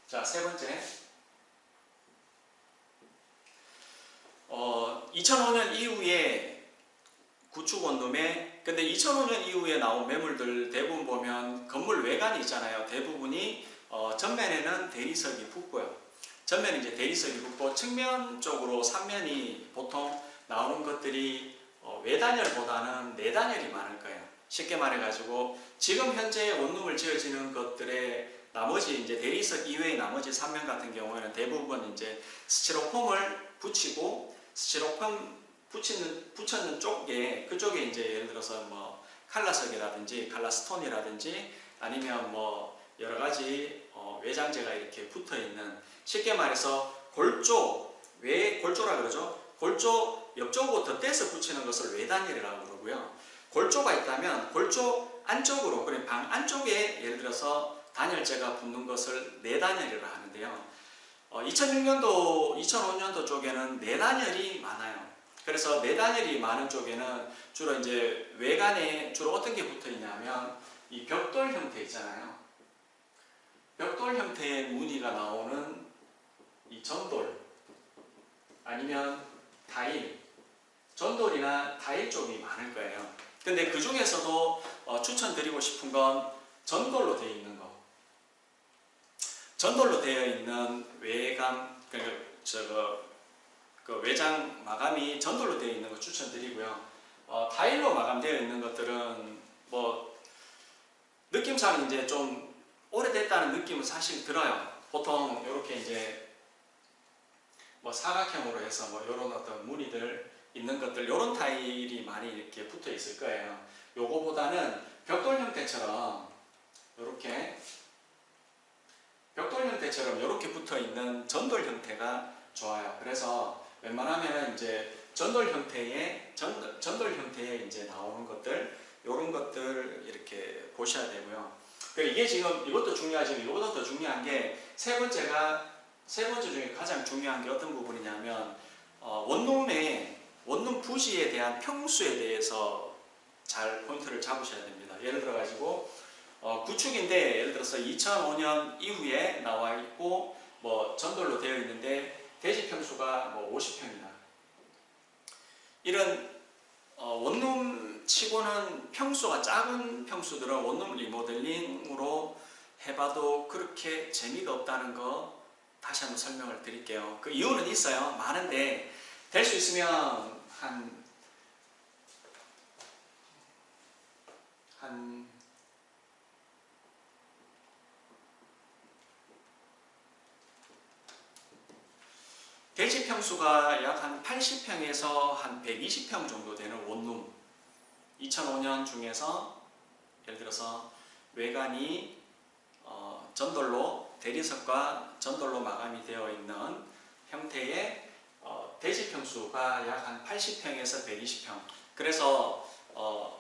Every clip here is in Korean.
자, 세 번째. 2005년 이후에 구축 원룸에, 근데 2005년 이후에 나온 매물들 대부분 보면 건물 외관이 있잖아요. 대부분이 전면에는 대리석이 붙고요. 전면에 이제 대리석이 붙고 측면 쪽으로 3면이 보통 나오는 것들이 외단열보다는 내단열이 많을 거예요. 쉽게 말해가지고 지금 현재 원룸을 지어지는 것들의 나머지 이제 대리석 이외의 나머지 3면 같은 경우에는 대부분 이제 스티로폼을 붙이고 스티로폼 붙였는 쪽에 그쪽에 이제 예를 들어서 뭐 칼라석이라든지 칼라스톤이라든지 아니면 뭐 여러 가지 외장재가 이렇게 붙어 있는, 쉽게 말해서 골조, 왜 골조라 그러죠? 골조 옆쪽부터 떼서 붙이는 것을 외단열이라고 그러고요. 골조가 있다면 골조 안쪽으로, 그래 방 안쪽에 예를 들어서 단열재가 붙는 것을 내단열이라고 하는데요. 2006년도, 2005년도 쪽에는 내단열이 많아요. 그래서 내단열이 많은 쪽에는 주로 이제 외관에 주로 어떤 게 붙어 있냐면 이 벽돌 형태 있잖아요. 벽돌 형태의 무늬가 나오는 이 전돌 아니면 타일, 전돌이나 타일 쪽이 많을 거예요. 근데 그 중에서도 추천드리고 싶은 건 전돌로 되어 있는 거. 전돌로 되어 있는 외관, 그 외장 마감이 전돌로 되어 있는 거 추천드리고요. 타일로 마감되어 있는 것들은 뭐 느낌상 이제 좀 오래됐다는 느낌은 사실 들어요. 보통 이렇게 이제 뭐 사각형으로 해서 뭐 이런 어떤 무늬들 있는 것들, 이런 타일이 많이 이렇게 붙어 있을 거예요. 요거보다는 벽돌 형태처럼 이렇게 벽돌 형태처럼 이렇게 붙어 있는 전돌 형태가 좋아요. 그래서 웬만하면 이제 전돌 형태의 이제 나오는 것들, 이런 것들 이렇게 보셔야 되고요. 이게 지금 이것도 중요하지만 이것보다 더 중요한 게 세 번째 중에 가장 중요한 게 어떤 부분이냐면 원룸 부지에 대한 평수에 대해서 잘 포인트를 잡으셔야 됩니다. 예를 들어 가지고 구축인데 예를 들어서 2005년 이후에 나와 있고 뭐 전돌로 되어 있는데 대지 평수가 뭐 50평이다. 이런 원룸 치고는 평수가 작은 평수들은 원룸 리모델링으로 해봐도 그렇게 재미가 없다는 거 다시 한번 설명을 드릴게요. 그 이유는 있어요. 많은데 될 수 있으면 한 대지 평수가 약 한 80평에서 한 120평 정도 되는 원룸, 2005년 중에서 예를 들어서 외관이 전돌로, 대리석과 전돌로 마감이 되어 있는 형태의 대지 평수가 약 한 80평에서 120평. 그래서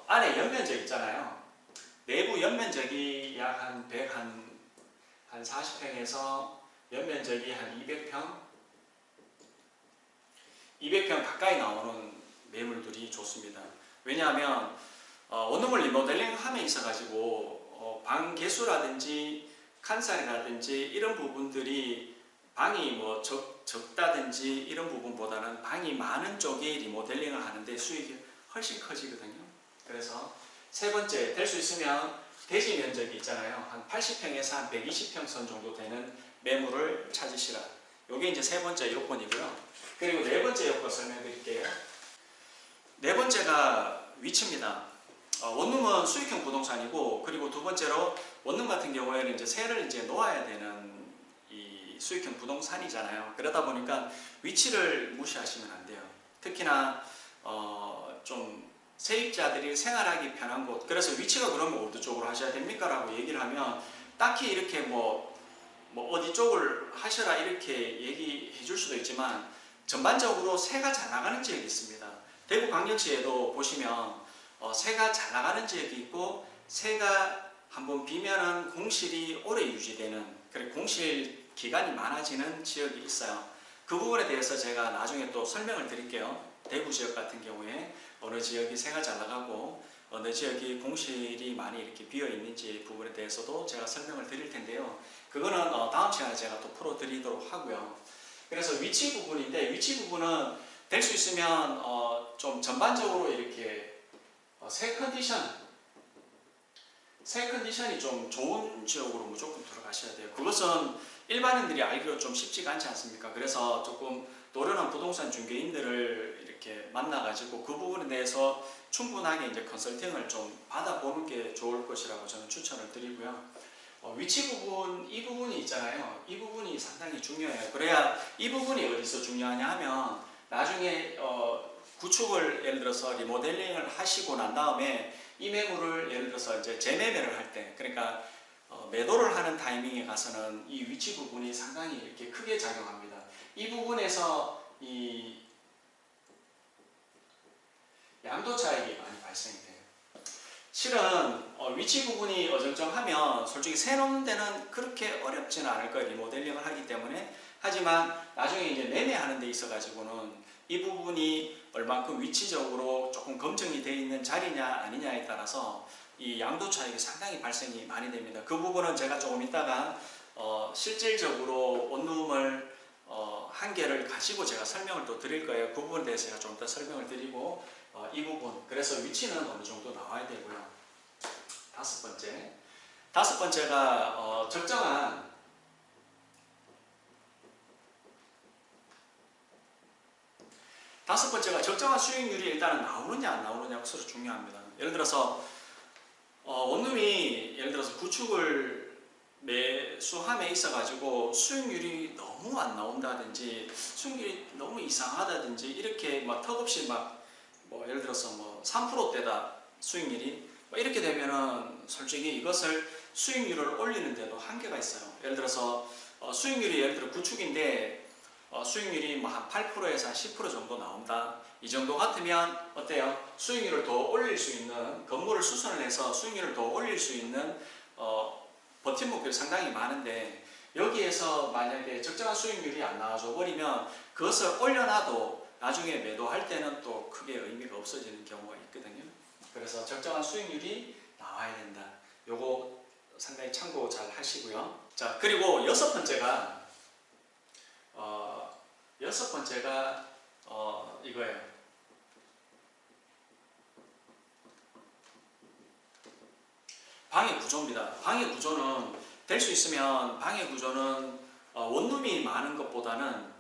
안에 연면적 있잖아요. 내부 연면적이 약 한 40평에서 연면적이 한 200평 가까이 나오는 매물들이 좋습니다. 왜냐하면 원룸을 리모델링 함에 있어가지고 방 개수라든지 칸살이라든지 이런 부분들이 방이 뭐 적다든지 이런 부분보다는 방이 많은 쪽에 리모델링을 하는데 수익이 훨씬 커지거든요. 그래서 세 번째, 될 수 있으면 대지 면적이 있잖아요. 한 80평에서 한 120평 선 정도 되는 매물을 찾으시라. 이게 이제 세 번째 요건이고요. 그리고 네 번째 요건 설명드릴게요. 네 번째가 위치입니다. 원룸은 수익형 부동산이고, 그리고 두 번째로 원룸 같은 경우에는 이제 세를 이제 놓아야 되는 이 수익형 부동산이잖아요. 그러다 보니까 위치를 무시하시면 안 돼요. 특히나 좀 세입자들이 생활하기 편한 곳. 그래서 위치가 그러면 어디 쪽으로 하셔야 됩니까? 라고 얘기를 하면 딱히 이렇게 뭐 어디 쪽을 하셔라 이렇게 얘기해 줄 수도 있지만 전반적으로 새가 잘 나가는 지역이 있습니다. 대구광역시에도 보시면 새가 잘 나가는 지역이 있고, 새가 한번 비면은 공실이 오래 유지되는, 그리고 공실 기간이 많아지는 지역이 있어요. 그 부분에 대해서 제가 나중에 또 설명을 드릴게요. 대구 지역 같은 경우에 어느 지역이 새가 잘 나가고 어느 지역이 공실이 많이 이렇게 비어 있는지 부분에 대해서도 제가 설명을 드릴 텐데요. 그거는 다음 시간에 제가 또 풀어드리도록 하고요. 그래서 위치 부분인데, 위치 부분은 될 수 있으면 좀 전반적으로 이렇게 새 컨디션이 좀 좋은 지역으로 무조건 들어가셔야 돼요. 그것은 일반인들이 알기로 좀 쉽지가 않지 않습니까? 그래서 조금 노련한 부동산 중개인들을 이렇게 만나가지고 그 부분에 대해서 충분하게 이제 컨설팅을 좀 받아보는 게 좋을 것이라고 저는 추천을 드리고요. 위치 부분, 이 부분이 있잖아요. 이 부분이 상당히 중요해요. 그래야 이 부분이 어디서 중요하냐 하면 나중에 구축을 예를 들어서 리모델링을 하시고 난 다음에 이 매물을 예를 들어서 이제 재매매를 할 때, 그러니까 매도를 하는 타이밍에 가서는 이 위치 부분이 상당히 이렇게 크게 작용합니다. 이 부분에서 이 양도 차익이 많이 발생이 돼요. 실은 위치 부분이 어정쩡하면 솔직히 새놓는 데는 그렇게 어렵지는 않을 거예요. 리모델링을 하기 때문에. 하지만 나중에 이제 매매하는 데 있어 가지고는 이 부분이 얼만큼 위치적으로 조금 검증이 되어 있는 자리냐 아니냐에 따라서 이 양도 차익이 상당히 발생이 많이 됩니다. 그 부분은 제가 조금 이따가 실질적으로 원룸을 한 개를 가지고 제가 설명을 또 드릴 거예요. 그 부분에 대해서 제가 좀 더 설명을 드리고 이 부분, 그래서 위치는 어느 정도 나와야 되고요. 다섯 번째가 적정한 수익률이 일단은 나오느냐 안 나오느냐가 서로 중요합니다. 예를 들어서 원룸이 예를 들어서 구축을 매수함에 있어가지고 수익률이 너무 안 나온다든지 수익률이 너무 이상하다든지 이렇게 막 턱없이 뭐 예를 들어서 뭐 3%대다 수익률이 이렇게 되면은 솔직히 이것을 수익률을 올리는데도 한계가 있어요. 예를 들어서 수익률이 예를 들어 구축인데 수익률이 뭐 한 8%에서 한 10% 정도 나온다. 이 정도 같으면 어때요? 수익률을 더 올릴 수 있는, 건물을 수선을 해서 수익률을 더 올릴 수 있는 버팀목들이 상당히 많은데, 여기에서 만약에 적정한 수익률이 안 나와줘 버리면 그것을 올려놔도 나중에 매도할 때는 또 크게 의미가 없어지는 경우가 있거든요. 그래서 적정한 수익률이 나와야 된다. 요거 상당히 참고 잘 하시고요. 자, 그리고 여섯 번째가 이거예요. 방의 구조입니다. 방의 구조는 될 수 있으면 원룸이 많은 것보다는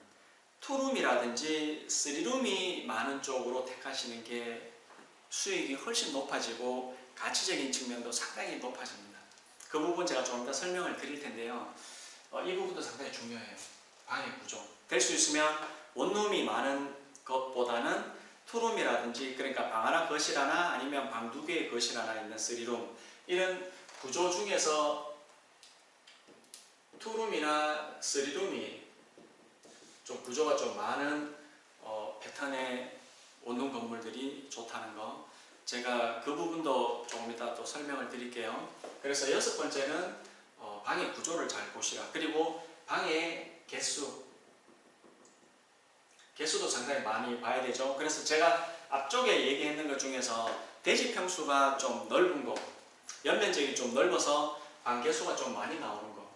투룸이라든지 쓰리룸이 많은 쪽으로 택하시는 게 수익이 훨씬 높아지고 가치적인 측면도 상당히 높아집니다. 그 부분 제가 좀 더 설명을 드릴 텐데요. 이 부분도 상당히 중요해요. 방의 구조. 될 수 있으면 원룸이 많은 것보다는 투룸이라든지, 그러니까 방 하나 거실 하나 아니면 방 두 개의 거실 하나 있는 쓰리룸, 이런 구조 중에서 투룸이나 쓰리룸이 좀 구조가 좀 많은 패턴의 원룸 건물들이 좋다는 거, 제가 그 부분도 조금 이따 또 설명을 드릴게요. 그래서 여섯 번째는 방의 구조를 잘 보시라. 그리고 방의 개수도 상당히 많이 봐야 되죠. 그래서 제가 앞쪽에 얘기했는 것 중에서 대지 평수가 좀 넓은 거, 연면적이 좀 넓어서 방 개수가 좀 많이 나오는 거,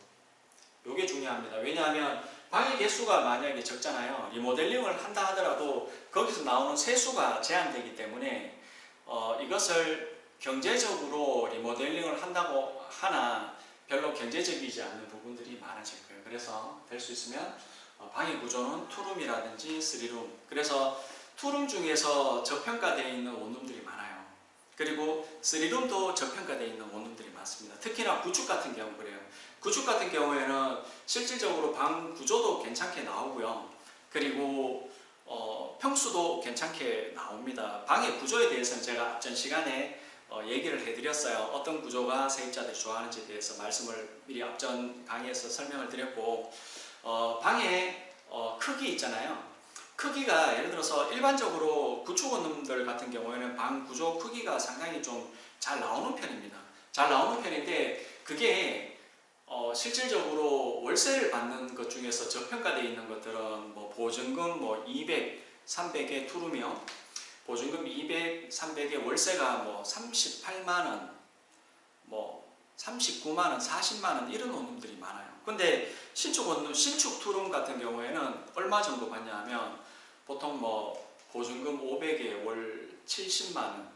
요게 중요합니다. 왜냐하면 방의 개수가 만약에 적잖아요. 리모델링을 한다 하더라도 거기서 나오는 세수가 제한되기 때문에 이것을 경제적으로 리모델링을 한다고 하나 별로 경제적이지 않는 부분들이 많아질 거예요. 그래서 될 수 있으면 방의 구조는 투룸이라든지 쓰리룸, 그래서 투룸 중에서 저평가되어 있는 원룸들이 많아요. 그리고 쓰리룸도 저평가되어 있는 원룸들이 많습니다. 특히나 구축 같은 경우 그래요. 구축 같은 경우에는 실질적으로 방 구조도 괜찮게 나오고요. 그리고 평수도 괜찮게 나옵니다. 방의 구조에 대해서는 제가 앞전 시간에 얘기를 해드렸어요. 어떤 구조가 세입자들이 좋아하는지에 대해서 말씀을 미리 앞전 강의에서 설명을 드렸고, 방의 크기 있잖아요. 크기가 예를 들어서 일반적으로 구축 원룸들 같은 경우에는 방 구조 크기가 상당히 좀 잘 나오는 편입니다. 잘 나오는 편인데 그게 실질적으로 월세를 받는 것 중에서 저평가되어 있는 것들은 뭐 보증금 200, 300에 투룸이요. 보증금 200, 300에 월세가 뭐 38만 원, 뭐 39만 원, 40만 원 이런 원룸들이 많아요. 근데 신축 원룸, 신축 투룸 같은 경우에는 얼마 정도 받냐 하면 보통 뭐 보증금 500에 월 70만 원,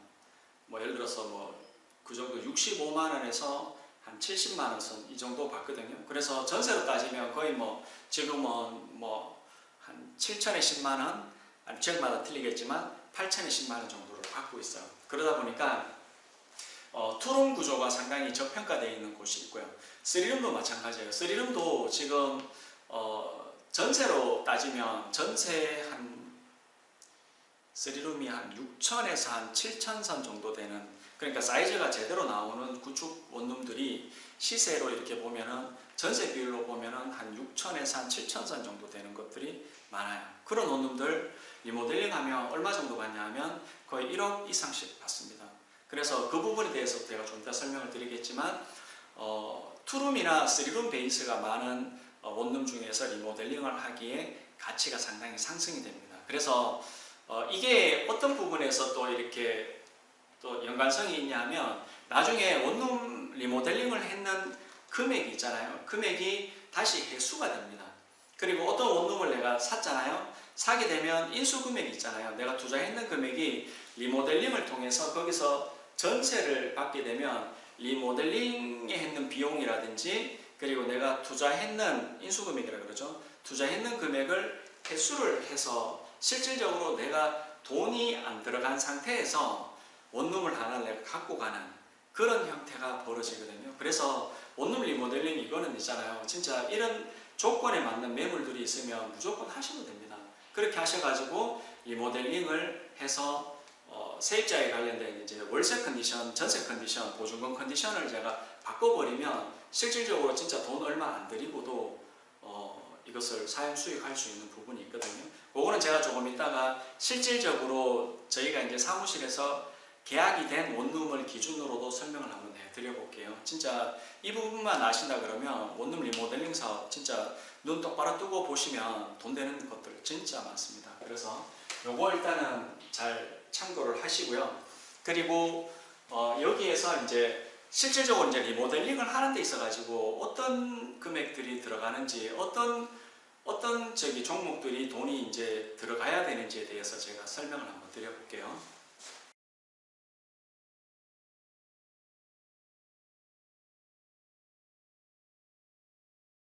뭐 예를 들어서 뭐 그 정도 65만 원에서 한 70만 원 선 이 정도 받거든요. 그래서 전세로 따지면 거의 뭐 지금은 뭐 한 7천에 10만 원, 아니 지역마다 틀리겠지만 8천에 10만 원 정도를 받고 있어요. 그러다 보니까 투룸 구조가 상당히 저평가되어 있는 곳이 있고요. 쓰리룸도 마찬가지예요. 쓰리룸도 지금 전세로 따지면 전세 한 쓰리룸이 한 6천에서 한 7천 선 정도 되는, 그러니까 사이즈가 제대로 나오는 구축 원룸들이 시세로 이렇게 보면은 전세 비율로 보면은 한 6천에서 한 7천 선 정도 되는 것들이 많아요. 그런 원룸들 리모델링 하면 얼마 정도 받냐 하면 거의 1억 이상씩 받습니다. 그래서 그 부분에 대해서 제가 좀 이따 설명을 드리겠지만 투룸이나 쓰리룸 베이스가 많은 원룸 중에서 리모델링을 하기에 가치가 상당히 상승이 됩니다. 그래서 이게 어떤 부분에서 또 이렇게 또 연관성이 있냐면 나중에 원룸 리모델링을 했는 금액이 있잖아요. 금액이 다시 회수가 됩니다. 그리고 어떤 원룸을 내가 샀잖아요. 사게 되면 인수금액이 있잖아요. 내가 투자했는 금액이 리모델링을 통해서 거기서 전세를 받게 되면 리모델링에 했는 비용이라든지 그리고 내가 투자했는 인수금액이라 그러죠. 투자했는 금액을 회수를 해서 실질적으로 내가 돈이 안 들어간 상태에서 원룸을 하나 내가 갖고 가는 그런 형태가 벌어지거든요. 그래서 원룸 리모델링 이거는 있잖아요. 진짜 이런 조건에 맞는 매물들이 있으면 무조건 하셔도 됩니다. 그렇게 하셔가지고 리모델링을 해서 세입자에 관련된 이제 월세 컨디션, 전세 컨디션, 보증금 컨디션을 제가 바꿔버리면 실질적으로 진짜 돈 얼마 안 들이고도 이것을 사용 수익할 수 있는 부분이 있거든요. 그거는 제가 조금 이따가 실질적으로 저희가 이제 사무실에서 계약이 된 원룸을 기준으로도 설명을 한번 해드려볼게요. 진짜 이 부분만 아신다 그러면 원룸 리모델링 사업 진짜 눈 똑바로 뜨고 보시면 돈 되는 것들 진짜 많습니다. 그래서 요거 일단은 잘 참고를 하시고요. 그리고 여기에서 이제 실질적으로 이제 리모델링을 하는 데 있어 가지고 어떤 금액들이 들어가는지 어떤 종목들이 돈이 이제 들어가야 되는지에 대해서 제가 설명을 한번 드려볼게요.